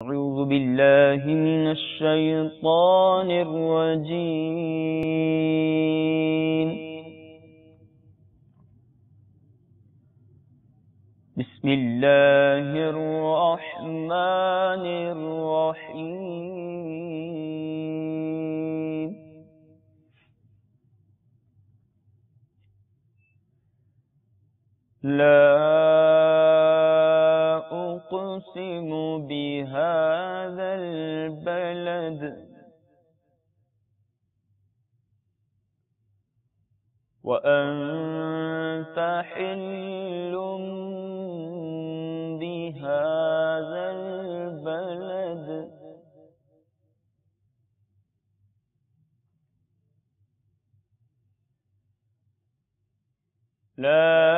أعوذ بالله من الشيطان الرجيم. بسم الله الرحمن الرحيم. لا أقسم بهذا البلد وأنت حل بهذا البلد. لا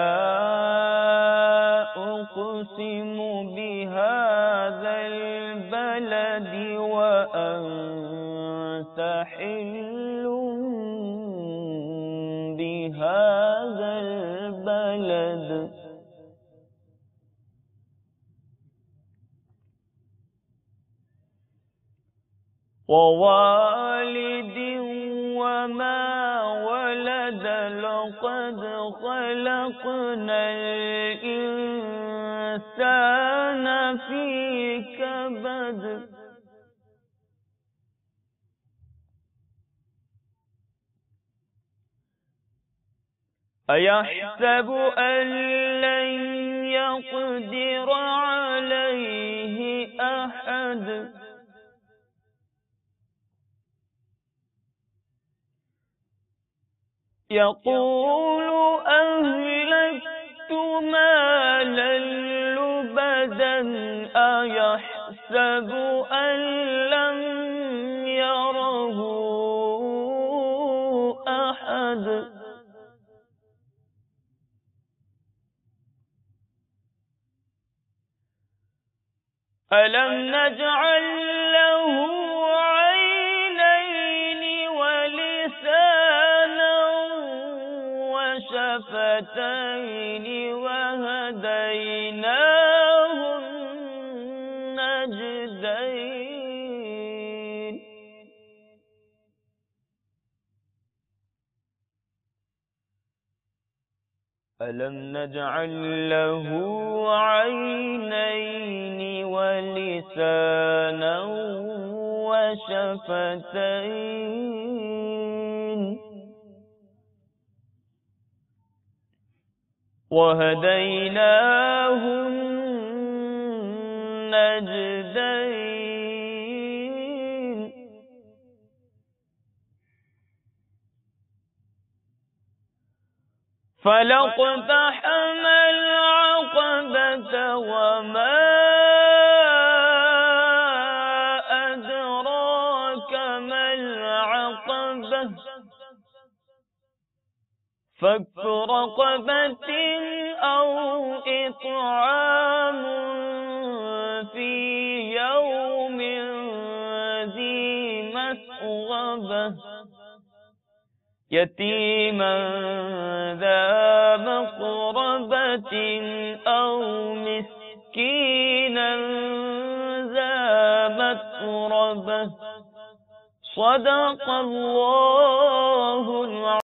أقسم بهذا البلد وأنت حل بهذا البلد. ووالد وما ولد لقد خلقنا الإنسان في كبد. أيحسب أن لن يقدر عليه أحد. يقول أهلكت مالا لبدا أيحسب أن لم يره أحد. ألم نجعل له عينين ولسانا وشفتين وهديناه النجدين. ألم نجعل له عينين ولسانا وشفتين وهديناه النجدين. فلا اقتحم العقبة وما أدراك ما العقبة. فك رقبة أو إطعام في يوم ذي مسغبة يتيما ذا مقربة أو مسكينا ذا متربة. صدق الله العظيم.